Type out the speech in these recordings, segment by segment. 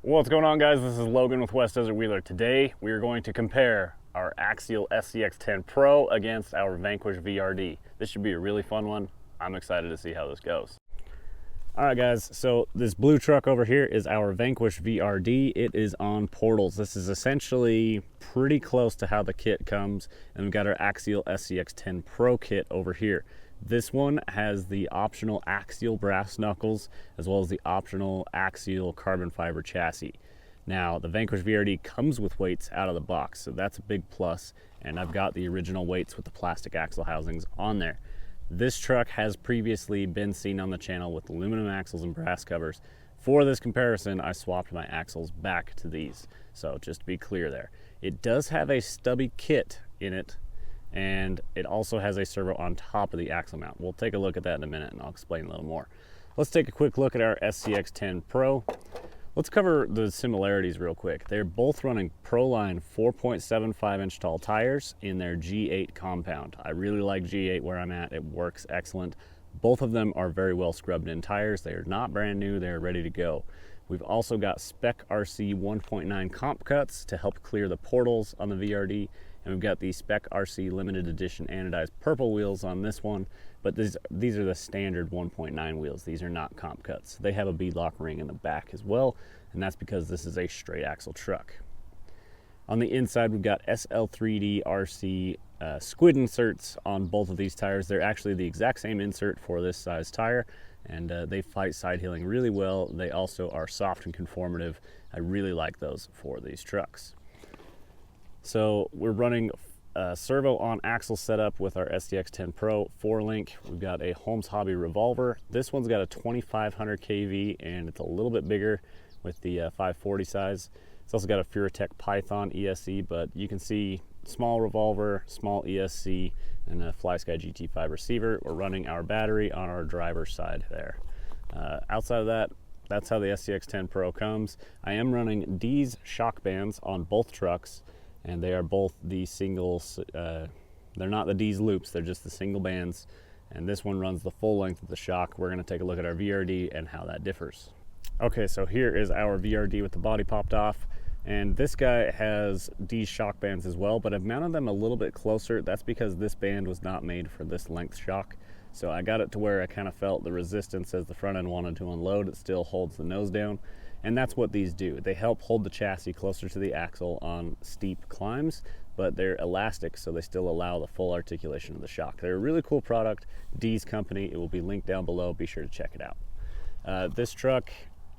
What's going on, guys? This is Logan with West Desert Wheeler. Today we are going to compare our Axial SCX10 Pro against our Vanquish VRD. This should be a really fun one. I'm excited to see how this goes. All right, guys, so this blue truck over here is our Vanquish VRD. It is on portals. This is essentially pretty close to how the kit comes, and we've got our Axial SCX10 Pro kit over here. This one has the optional Axial brass knuckles as well as the optional Axial carbon fiber chassis. Now, the Vanquish VRD comes with weights out of the box, so that's a big plus, and I've got the original weights with the plastic axle housings on there. This truck has previously been seen on the channel with aluminum axles and brass covers. For this comparison, I swapped my axles back to these, so just to be clear there. It does have a stubby kit in it, and it also has a servo on top of the axle mount. We'll take a look at that in a minute and I'll explain a little more. Let's take a quick look at our SCX10 Pro. Let's cover the similarities real quick. They're both running Proline 4.75 inch tall tires in their G8 compound. I really like G8 where I'm at. It works excellent. Both of them are very well scrubbed in tires. They are not brand new. They're ready to go. We've also got Spec RC 1.9 comp cuts to help clear the portals on the VRD. And we've got the Spec RC limited edition anodized purple wheels on this one, but these are the standard 1.9 wheels. These are not comp cuts. They have a beadlock ring in the back as well, and that's because this is a straight axle truck. On the inside, we've got SL3D RC squid inserts on both of these tires. They're actually the exact same insert for this size tire, and they fight side heeling really well. They also are soft and conformative. I really like those for these trucks. So we're running a servo on axle setup with our SCX10 Pro 4-link. We've got a Holmes Hobby revolver. This one's got a 2500 kV and it's a little bit bigger with the 540 size. It's also got a Furatech Python ESC, but you can see small revolver, small ESC, and a FlySky GT5 receiver. We're running our battery on our driver's side there. Outside of that, that's how the SCX10 Pro comes. I am running D's shock bands on both trucks, and they are both the singles. They're not the D's loops, they're just the single bands, and this one runs the full length of the shock. We're going to take a look at our VRD and how that differs. Okay, so here is our VRD with the body popped off, and this guy has D's shock bands as well, but I've mounted them a little bit closer. That's because this band was not made for this length shock, so I got it to where I kind of felt the resistance as the front end wanted to unload. It still holds the nose down. And that's what these do. They help hold the chassis closer to the axle on steep climbs, but they're elastic, so they still allow the full articulation of the shock. They're a really cool product. D's company, it will be linked down below. Be sure to check it out. This truck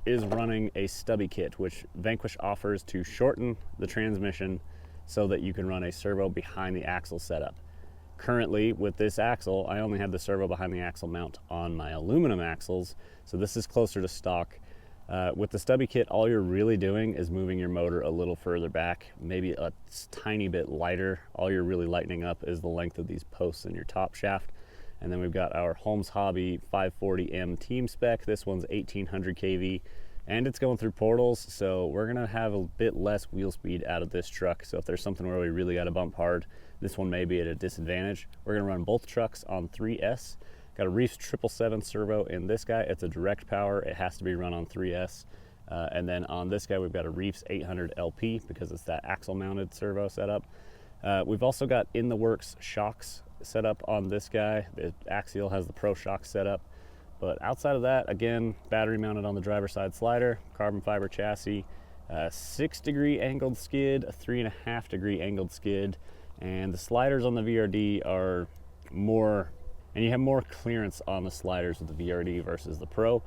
is running a stubby kit, which Vanquish offers to shorten the transmission so that you can run a servo behind the axle setup. Currently, with this axle, I only have the servo behind the axle mount on my aluminum axles, so this is closer to stock. With the stubby kit, all you're really doing is moving your motor a little further back, maybe a tiny bit lighter. All you're really lightening up is the length of these posts in your top shaft. And then we've got our Holmes Hobby 540M Team Spec. This one's 1800 kV, and it's going through portals, so we're gonna have a bit less wheel speed out of this truck. So if there's something where we really gotta bump hard, this one may be at a disadvantage. We're gonna run both trucks on 3S. Got a Reefs 777 servo in this guy. It's a direct power. It has to be run on 3S. And then on this guy, we've got a Reefs 800 LP because it's that axle mounted servo setup. We've also got in the works shocks set up on this guy. The Axial has the Pro shock setup. But outside of that, again, battery mounted on the driver's side slider, carbon fiber chassis, 6-degree angled skid, a 3.5-degree angled skid, and the sliders on the VRD are more. And you have more clearance on the sliders with the VRD versus the Pro.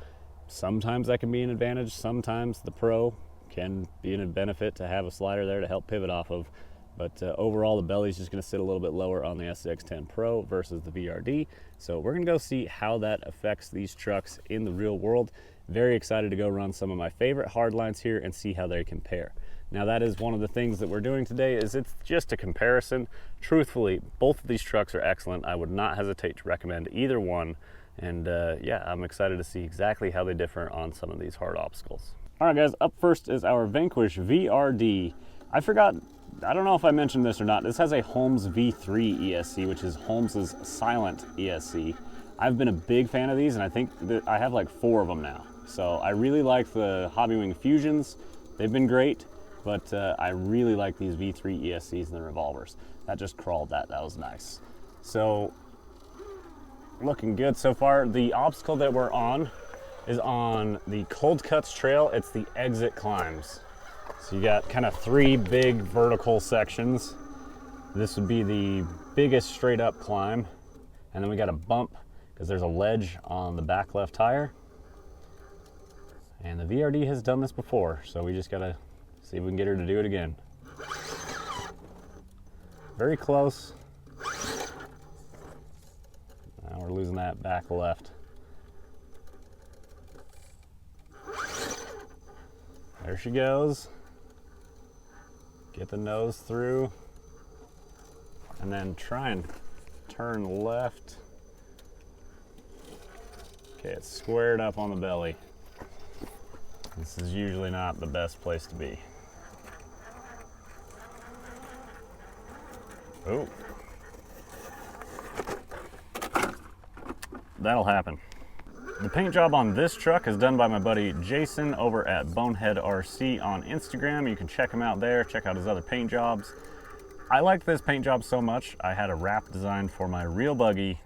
Sometimes that can be an advantage. Sometimes the Pro can be a benefit to have a slider there to help pivot off of. But overall, the belly's just gonna sit a little bit lower on the SCX10 Pro versus the VRD. So we're gonna go see how that affects these trucks in the real world. Very excited to go run some of my favorite hardlines here and see how they compare. Now, that is one of the things that we're doing today, is it's just a comparison. Truthfully, both of these trucks are excellent. I would not hesitate to recommend either one. And yeah, I'm excited to see exactly how they differ on some of these hard obstacles. All right, guys, up first is our Vanquish VRD. I don't know if I mentioned this or not. This has a Holmes V3 ESC, which is Holmes's silent ESC. I've been a big fan of these, and I think that I have like 4 of them now. So I really like the Hobby Wing Fusions. They've been great, but I really like these V3 ESCs and the revolvers. That just crawled that was nice. So, looking good so far. The obstacle that we're on is on the Cold Cuts Trail. It's the exit climbs. So you got kind of 3 big vertical sections. This would be the biggest straight up climb. And then we got a bump because there's a ledge on the back left tire. And the VRD has done this before, so we just gotta see if we can get her to do it again. Very close. Now we're losing that back left. There she goes. Get the nose through. And then try and turn left. Okay, it's squared up on the belly. This is usually not the best place to be. Oh. That'll happen. The paint job on this truck is done by my buddy Jason over at Bonehead RC on Instagram. You can check him out there, check out his other paint jobs. I liked this paint job so much, I had a wrap designed for my real buggy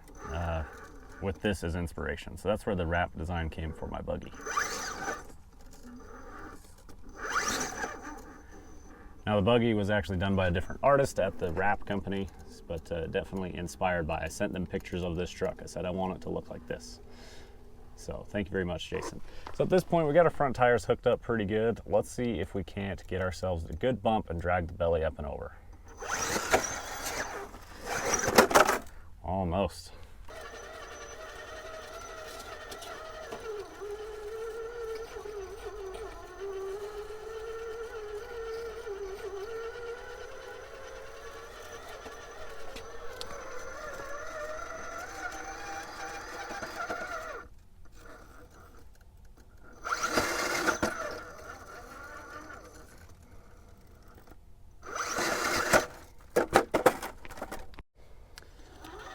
with this as inspiration. So that's where the wrap design came for my buggy. Now the buggy was actually done by a different artist at the wrap company, but definitely inspired by, I sent them pictures of this truck. I said, I want it to look like this. So thank you very much, Jason. So at this point, we got our front tires hooked up pretty good. Let's see if we can't get ourselves a good bump and drag the belly up and over. Almost.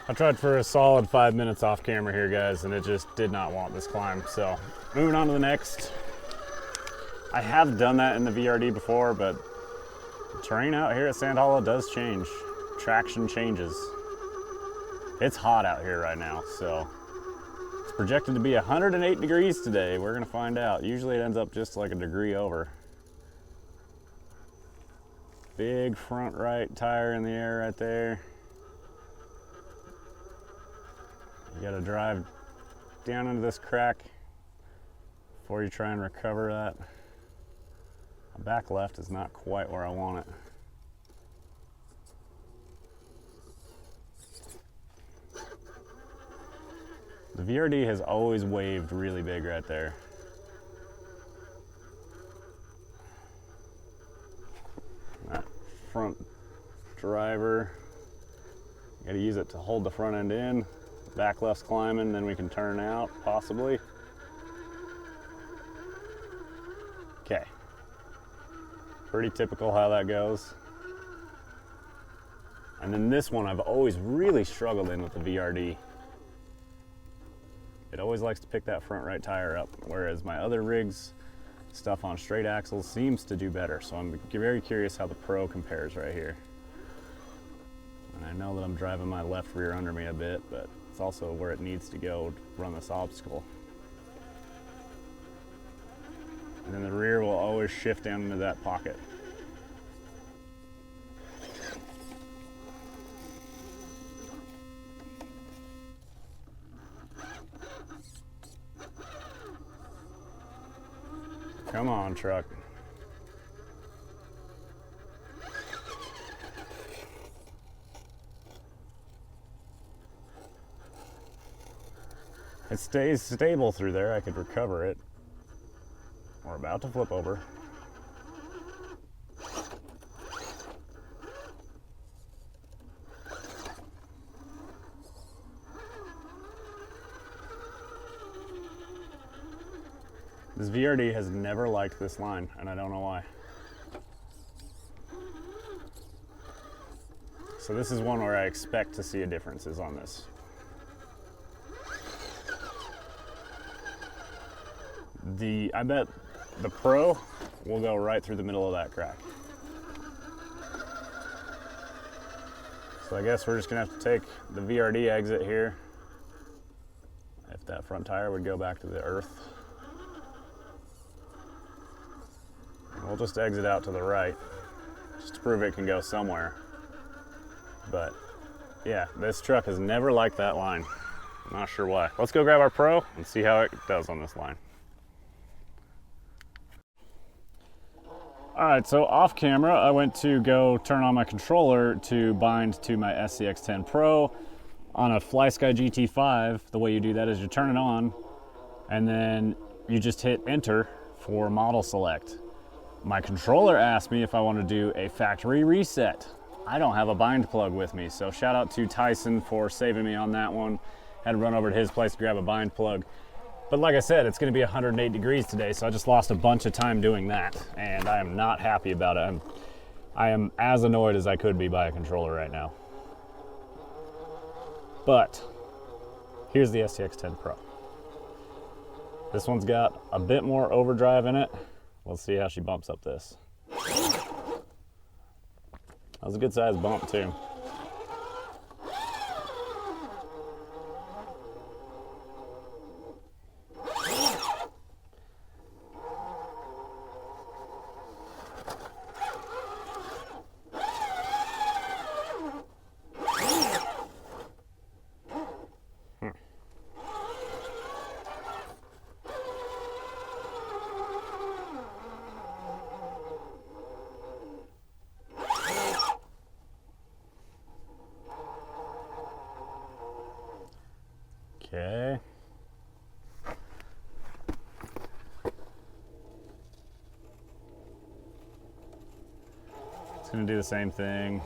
I tried for a solid 5 minutes off camera here, guys, and it just did not want this climb. So moving on to the next. I have done that in the VRD before, but the terrain out here at Sand Hollow does change. Traction changes. It's hot out here right now, so it's projected to be 108 degrees today. We're gonna find out. Usually it ends up just like a degree over. Big front right tire in the air right there. You gotta drive down into this crack before you try and recover that. My back left is not quite where I want it. The VRD has always waved really big right there. That front driver, you gotta use it to hold the front end in. Back left's climbing, then we can turn out, possibly. Okay. Pretty typical how that goes. And then this one I've always really struggled in with the VRD. It always likes to pick that front right tire up, whereas my other rigs, stuff on straight axles, seems to do better. So I'm very curious how the Pro compares right here. And I know that I'm driving my left rear under me a bit, but it's also where it needs to go to run this obstacle. And then the rear will always shift down into that pocket. Come on, truck. It stays stable through there. I could recover it. We're about to flip over. This VRD has never liked this line, and I don't know why. So this is one where I expect to see a difference is on this. I bet the Pro we'll go right through the middle of that crack. So I guess we're just gonna have to take the VRD exit here. If that front tire would go back to the earth. We'll just exit out to the right, just to prove it can go somewhere. But yeah, this truck has never liked that line. I'm not sure why. Let's go grab our Pro and see how it does on this line. All right, so off camera, I went to go turn on my controller to bind to my SCX10 Pro. On a FlySky GT5, the way you do that is you turn it on and then you just hit enter for model select. My controller asked me if I want to do a factory reset. I don't have a bind plug with me, so shout out to Tyson for saving me on that one. Had to run over to his place to grab a bind plug. But like I said, it's going to be 108 degrees today, so I just lost a bunch of time doing that, and I am not happy about it. I am as annoyed as I could be by a controller right now. But here's the SCX10 Pro. This one's got a bit more overdrive in it. Let's see how she bumps up this. That was a good sized bump too. Okay. It's going to do the same thing.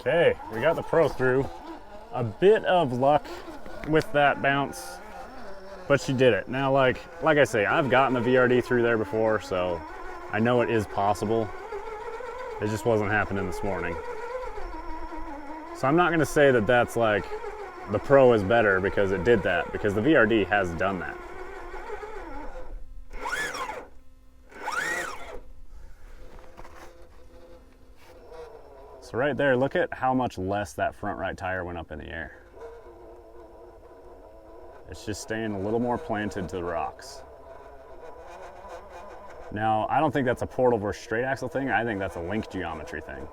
Okay, we got the Pro through. A bit of luck with that bounce, but she did it. Now, like I say, I've gotten the VRD through there before, so I know it is possible. It just wasn't happening this morning. So I'm not gonna say that that's like the Pro is better because it did that, because the VRD has done that. So right there, look at how much less that front right tire went up in the air. It's just staying a little more planted to the rocks. Now, I don't think that's a portal versus straight axle thing. I think that's a link geometry thing.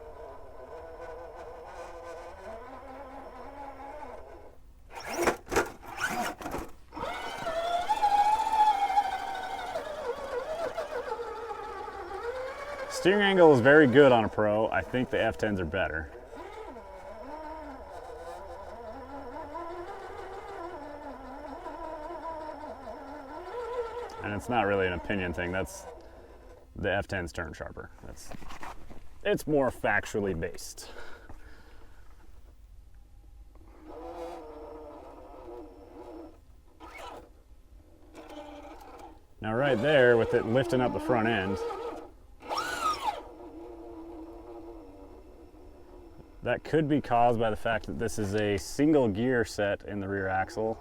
Steering angle is very good on a Pro. I think the F10s are better. And it's not really an opinion thing. That's the F10s turn sharper. It's more factually based. Now right there, with it lifting up the front end, that could be caused by the fact that this is a single gear set in the rear axle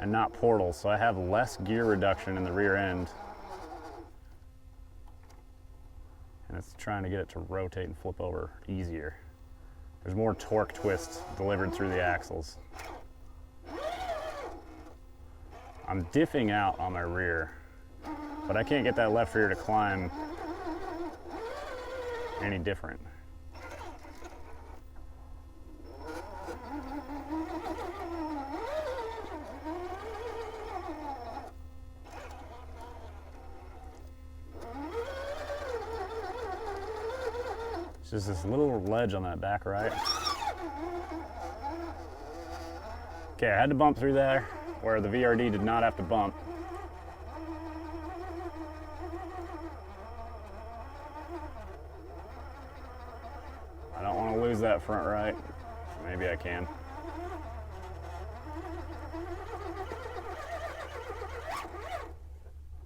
and not portals, so I have less gear reduction in the rear end. And it's trying to get it to rotate and flip over easier. There's more torque twist delivered through the axles. I'm diffing out on my rear, but I can't get that left rear to climb any different. It's just this little ledge on that back right. Okay, I had to bump through there where the VRD did not have to bump. I don't want to lose that front right. Maybe I can.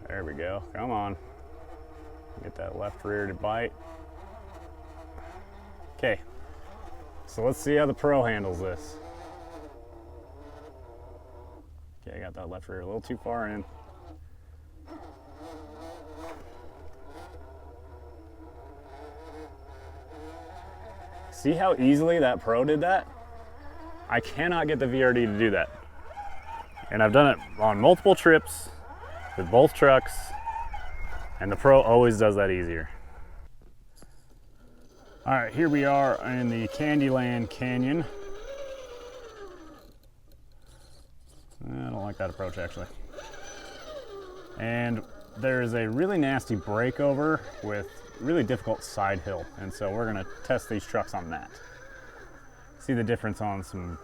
There we go. Come on. Get that left rear to bite. Okay. So let's see how the Pro handles this. Okay, I got that left rear a little too far in. See how easily that Pro did that? I cannot get the VRD to do that. And I've done it on multiple trips with both trucks, and the Pro always does that easier. All right, here we are in the Candyland Canyon. I don't like that approach actually. And there's a really nasty breakover with really difficult side hill, and so we're gonna test these trucks on that. See the difference on some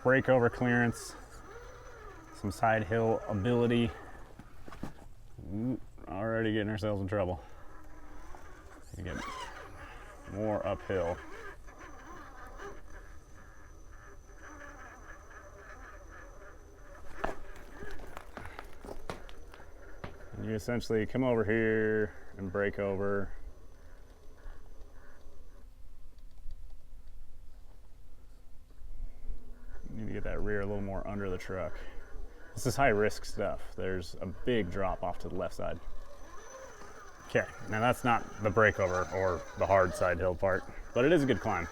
breakover clearance, some side hill ability. Ooh, already getting ourselves in trouble. You get more uphill. And you essentially come over here and break over. You need to get that rear a little more under the truck. This is high risk stuff. There's a big drop off to the left side. Okay, now that's not the breakover or the hard side hill part, but it is a good climb.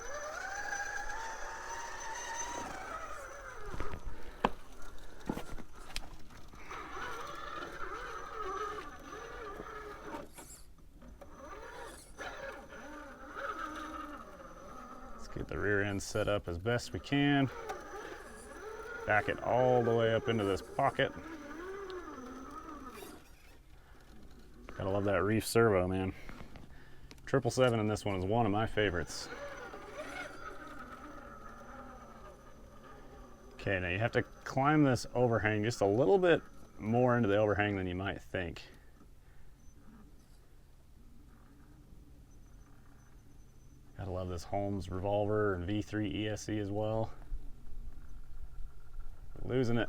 Let's get the rear end set up as best we can. Back it all the way up into this pocket. Gotta love that Reefs servo, man. 777 in this one is one of my favorites. Okay, now you have to climb this overhang just a little bit more into the overhang than you might think. Gotta love this Holmes revolver and V3 ESC as well. Losing it.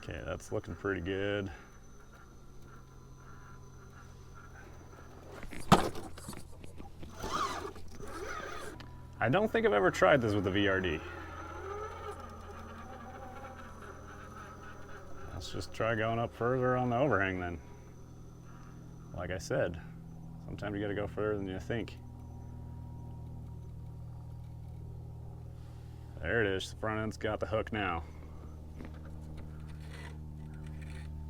Okay, that's looking pretty good. I don't think I've ever tried this with the VRD. Let's just try going up further on the overhang then. Like I said, sometimes you gotta go further than you think. There it is, the front end's got the hook now.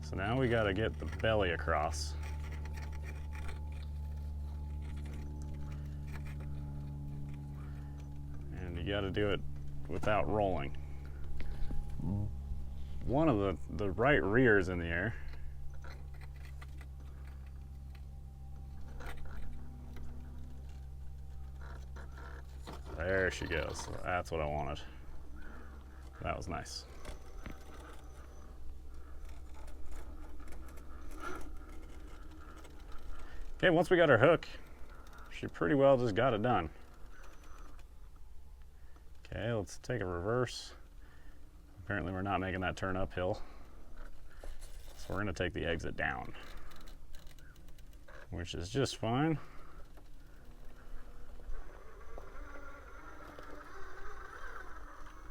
So now we gotta get the belly across. And you gotta do it without rolling. One of the right rear is in the air. There she goes. That's what I wanted. That was nice. Okay, once we got our hook, she pretty well just got it done. Okay, let's take a reverse. Apparently we're not making that turn uphill. So we're gonna take the exit down, which is just fine.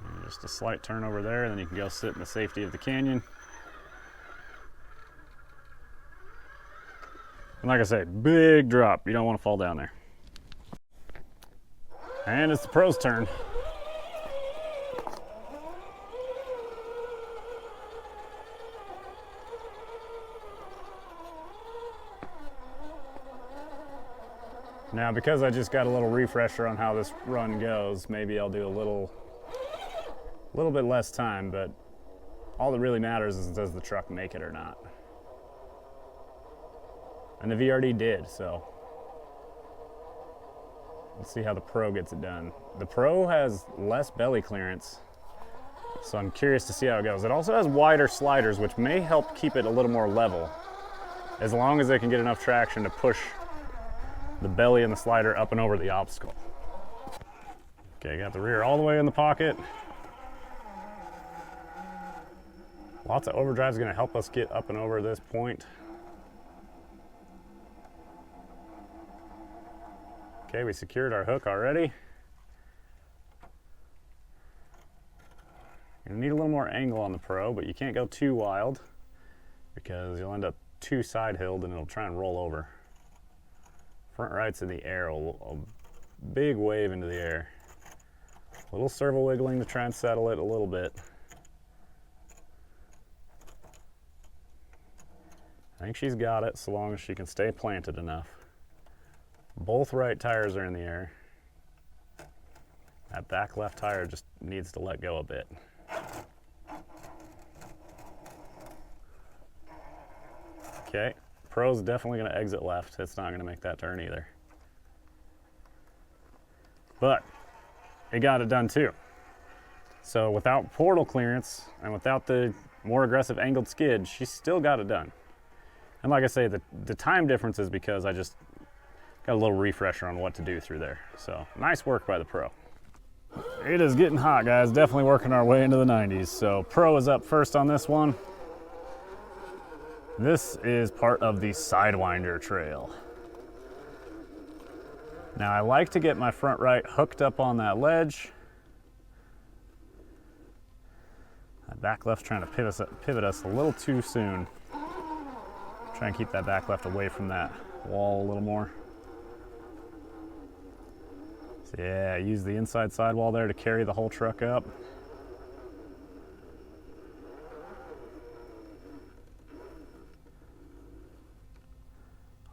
And just a slight turn over there, and then you can go sit in the safety of the canyon. And like I say, big drop. You don't want to fall down there. And it's the pro's turn. Now, because I just got a little refresher on how this run goes, maybe I'll do a little bit less time, but all that really matters is, does the truck make it or not? And the VRD did, so let's see how the Pro gets it done. The Pro has less belly clearance, so I'm curious to see how it goes. It also has wider sliders, which may help keep it a little more level, as long as they can get enough traction to push the belly and the slider up and over the obstacle. Okay, got the rear all the way in the pocket. Lots of overdrive is going to help us get up and over this point. Okay, we secured our hook already. You're going to need a little more angle on the Pro, but you can't go too wild because you'll end up too side hilled and it'll try and roll over. Front right's in the air, a big wave into the air. A little servo wiggling to try and settle it a little bit. I think she's got it so long as she can stay planted enough. Both right tires are in the air. That back left tire just needs to let go a bit. Okay. Pro's definitely going to exit left. It's not going to make that turn either. But it got it done too. So without portal clearance and without the more aggressive angled skid, she still got it done. And like I say, the time difference is because I just got a little refresher on what to do through there. So nice work by the Pro. It is getting hot, guys. Definitely working our way into the 90s. So Pro is up first on this one. This is part of the Sidewinder Trail. Now I like to get my front right hooked up on that ledge. That back left's trying to pivot us a little too soon. Try and keep that back left away from that wall a little more. So yeah, use the inside sidewall there to carry the whole truck up.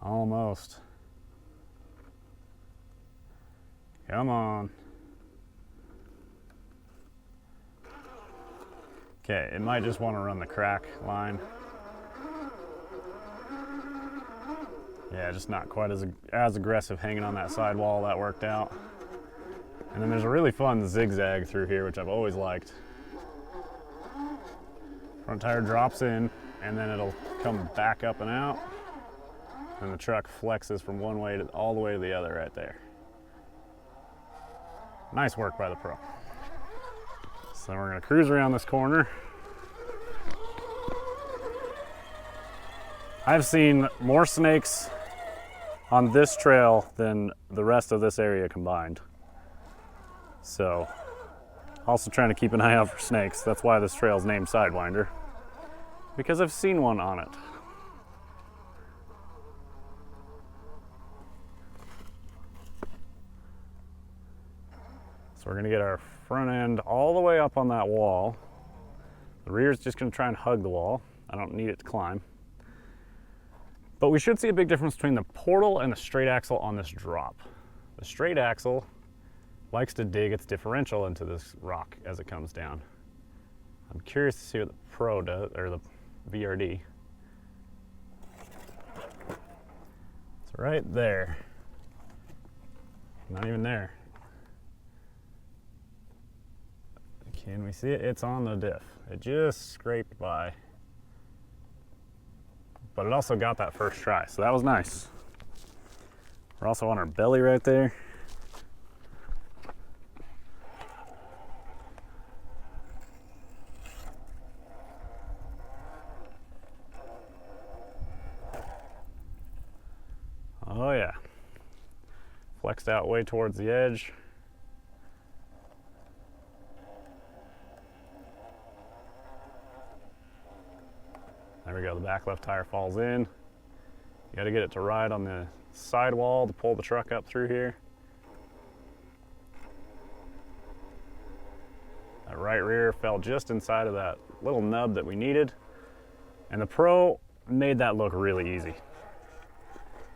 Almost. Come on. Okay, it might just want to run the crack line. Yeah, just not quite as aggressive hanging on that sidewall. That worked out. And then there's a really fun zigzag through here, which I've always liked. Front tire drops in, and then it'll come back up and out. And the truck flexes from one way to all the way to the other right there. Nice work by the Pro. So we're gonna cruise around this corner. I've seen more snakes on this trail than the rest of this area combined. So, also trying to keep an eye out for snakes. That's why this trail is named Sidewinder, because I've seen one on it. So we're gonna get our front end all the way up on that wall. The rear is just gonna try and hug the wall. I don't need it to climb. But we should see a big difference between the portal and the straight axle on this drop. The straight axle likes to dig its differential into this rock as it comes down. I'm curious to see what the Pro does, or the VRD. It's right there. Not even there. Can we see it? It's on the diff. It just scraped by. But it also got that first try, so that was nice. We're also on our belly right there. Oh yeah. Flexed out way towards the edge. There we go, the back left tire falls in. You gotta get it to ride on the sidewall to pull the truck up through here. That right rear fell just inside of that little nub that we needed. And the Pro made that look really easy.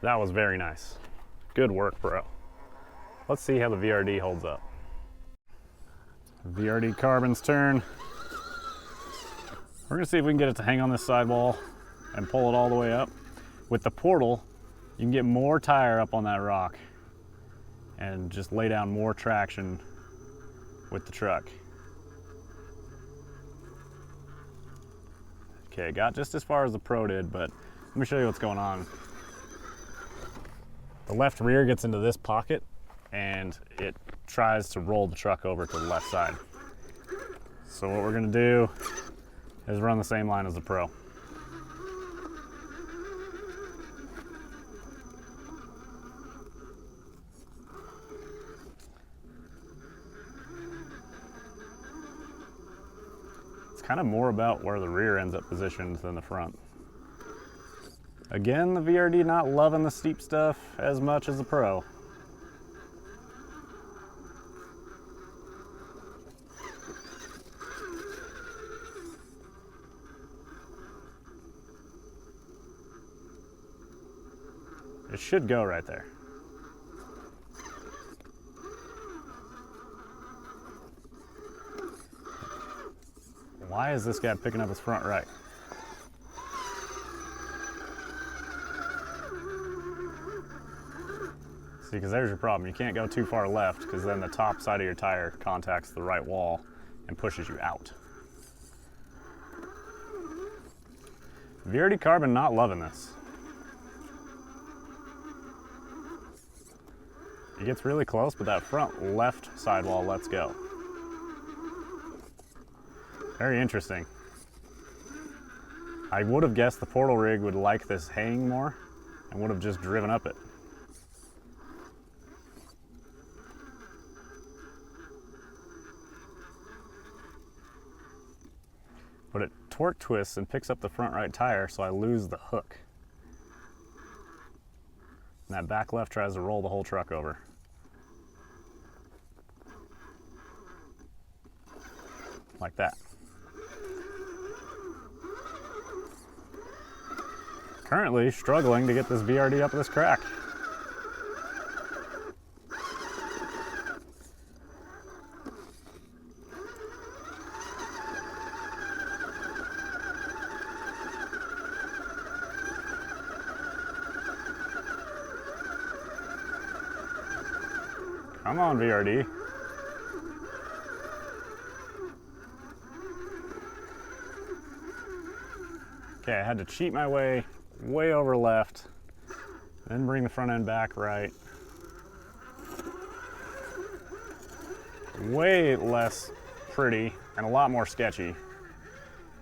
That was very nice. Good work, bro. Let's see how the VRD holds up. VRD carbon's turn. We're gonna see if we can get it to hang on this sidewall and pull it all the way up. With the portal, you can get more tire up on that rock and just lay down more traction with the truck. Okay, got just as far as the Pro did, but let me show you what's going on. The left rear gets into this pocket and it tries to roll the truck over to the left side. So what we're gonna do is run the same line as the Pro. It's kind of more about where the rear ends up positioned than the front. Again, the VRD not loving the steep stuff as much as the Pro. It should go right there. Why is this guy picking up his front right? See, because there's your problem. You can't go too far left because then the top side of your tire contacts the right wall and pushes you out. VRD carbon not loving this. It gets really close, but that front left sidewall lets go. Very interesting. I would have guessed the portal rig would like this hang more and would have just driven up it. But it torque twists and picks up the front right tire, so I lose the hook. And that back left tries to roll the whole truck over. Like that. Currently struggling to get this VRD up this crack. Come on, VRD. Okay, I had to cheat my way over left, then bring the front end back right. Way less pretty and a lot more sketchy.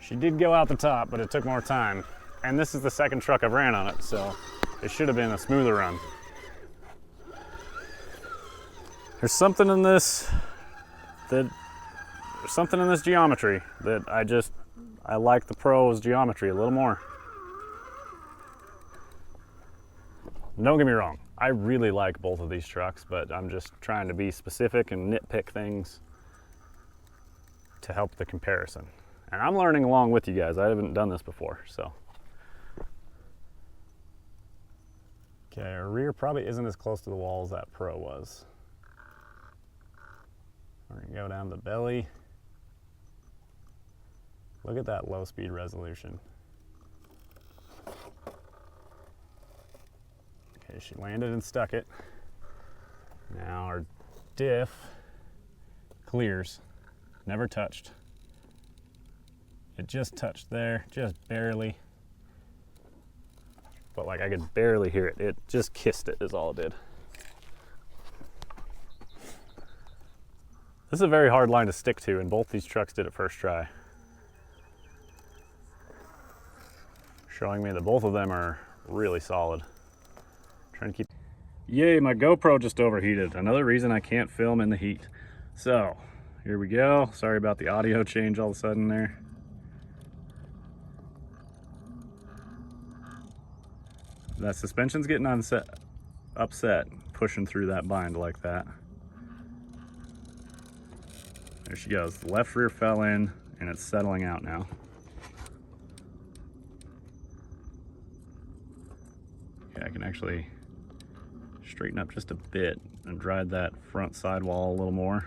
She did go out the top, but it took more time. And this is the second truck I've ran on it, so it should have been a smoother run. There's something in this geometry that I like the Pro's geometry a little more. Don't get me wrong, I really like both of these trucks, but I'm just trying to be specific and nitpick things to help the comparison. And I'm learning along with you guys. I haven't done this before, so. Okay, our rear probably isn't as close to the wall as that Pro was. We're gonna go down the belly. Look at that low speed resolution. Okay, she landed and stuck it. Now our diff clears, never touched. It just touched there, just barely. But like I could barely hear it. It just kissed it is all it did. This is a very hard line to stick to, and both these trucks did it first try. Showing me that both of them are really solid. Trying to keep. Yay, my GoPro just overheated. Another reason I can't film in the heat. So, here we go. Sorry about the audio change all of a sudden there. That suspension's getting upset pushing through that bind like that. There she goes. The left rear fell in and it's settling out now. Okay, I can actually straighten up just a bit and drive that front sidewall a little more.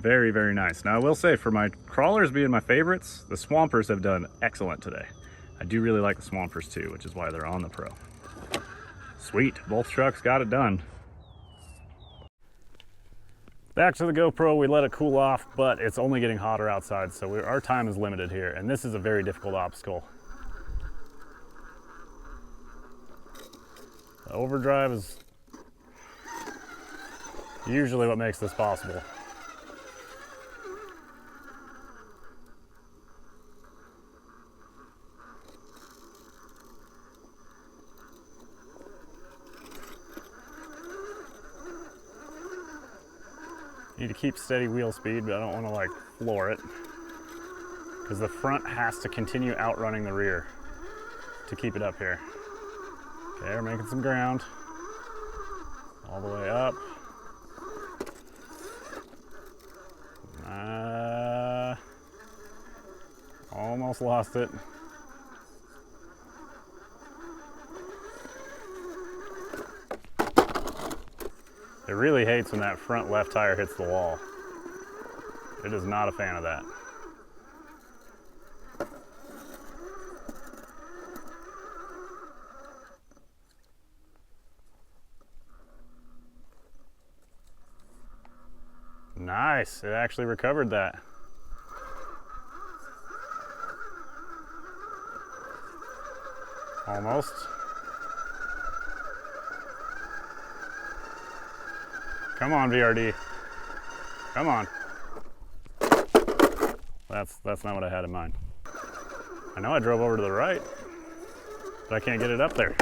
Very, very nice. Now I will say, for my crawlers being my favorites, the Swampers have done excellent today. I do really like the Swampers too, which is why they're on the Pro. Sweet, both trucks got it done. Back to the GoPro, we let it cool off, but it's only getting hotter outside, so our time is limited here, and this is a very difficult obstacle. The overdrive is usually what makes this possible. Need to keep steady wheel speed, but I don't want to like floor it, because the front has to continue outrunning the rear to keep it up here. Okay, we're making some ground all the way up. Almost lost it. It really hates when that front left tire hits the wall. It is not a fan of that. Nice, it actually recovered that. Almost. Come on, VRD. Come on. That's not what I had in mind. I know I drove over to the right, but I can't get it up there.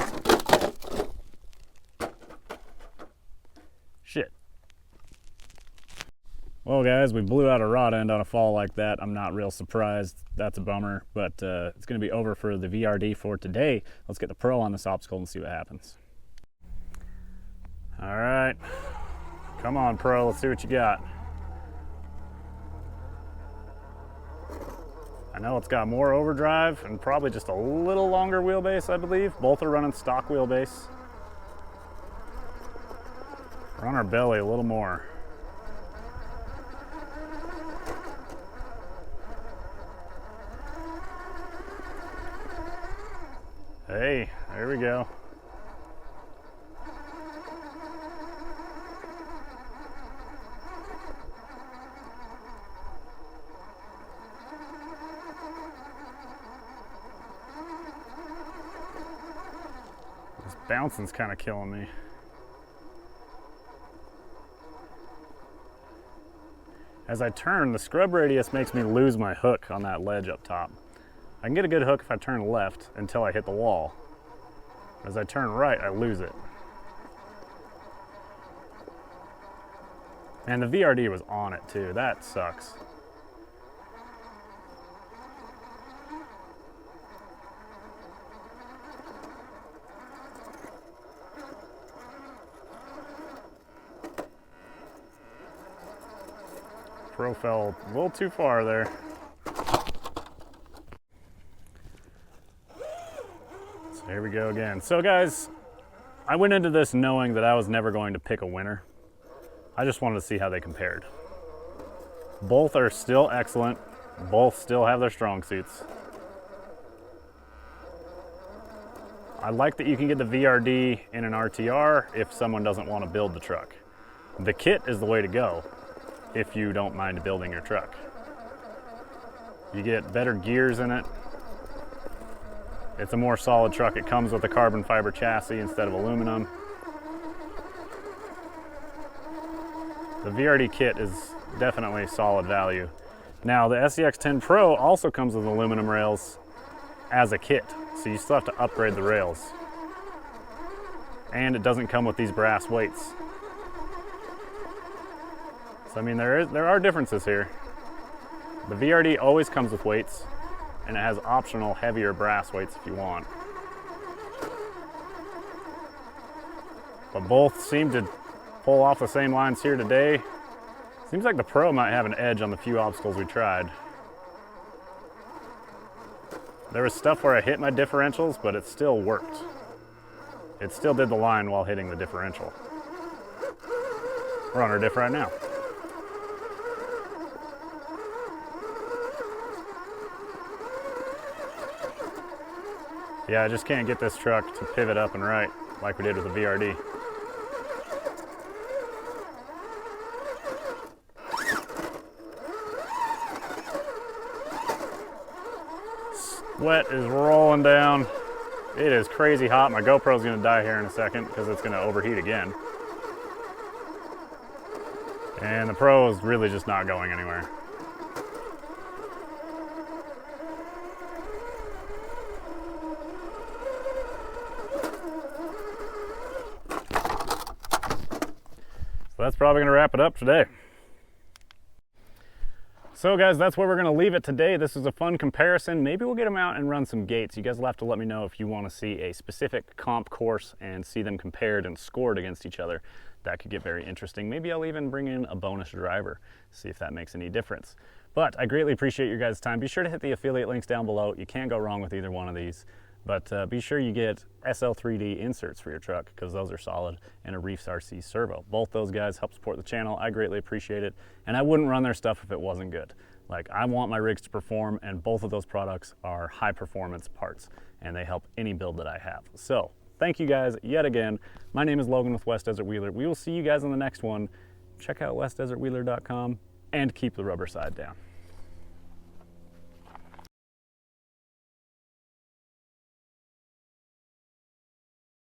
Shit. Well guys, we blew out a rod end on a fall like that. I'm not real surprised. That's a bummer, but it's gonna be over for the VRD for today. Let's get the Pro on this obstacle and see what happens. All right. Come on, Pro, let's see what you got. I know it's got more overdrive and probably just a little longer wheelbase, I believe. Both are running stock wheelbase. We're on our belly a little more. Hey, there we go. This bouncing's kind of killing me. As I turn, the scrub radius makes me lose my hook on that ledge up top. I can get a good hook if I turn left until I hit the wall. As I turn right, I lose it. And the VRD was on it too. That sucks. Pro fell a little too far there. So here we go again. So guys, I went into this knowing that I was never going to pick a winner. I just wanted to see how they compared. Both are still excellent. Both still have their strong suits. I like that you can get the VRD in an RTR if someone doesn't want to build the truck. The kit is the way to go if you don't mind building your truck. You get better gears in it. It's a more solid truck. It comes with a carbon fiber chassis instead of aluminum. The VRD kit is definitely solid value. Now the SCX10 Pro also comes with aluminum rails as a kit, so you still have to upgrade the rails. And it doesn't come with these brass weights. So I mean, there are differences here. The VRD always comes with weights, and it has optional heavier brass weights if you want. But both seem to pull off the same lines here today. Seems like the Pro might have an edge on the few obstacles we tried. There was stuff where I hit my differentials, but it still worked. It still did the line while hitting the differential. We're on our diff right now. Yeah, I just can't get this truck to pivot up and right like we did with the VRD. Sweat is rolling down. It is crazy hot. My GoPro's gonna die here in a second because it's gonna overheat again. And the Pro is really just not going anywhere. So that's probably gonna wrap it up today. So guys, that's where we're gonna leave it today. This is a fun comparison. Maybe we'll get them out and run some gates. You guys will have to let me know if you wanna see a specific comp course and see them compared and scored against each other. That could get very interesting. Maybe I'll even bring in a bonus driver, see if that makes any difference. But I greatly appreciate your guys' time. Be sure to hit the affiliate links down below. You can't go wrong with either one of these. But be sure you get SL3D inserts for your truck because those are solid, and a Reefs RC servo. Both those guys help support the channel. I greatly appreciate it, and I wouldn't run their stuff if it wasn't good. Like, I want my rigs to perform, and both of those products are high performance parts, and they help any build that I have. So thank you guys yet again. My name is Logan with West Desert Wheeler. We will see you guys on the next one. Check out westdesertwheeler.com and keep the rubber side down.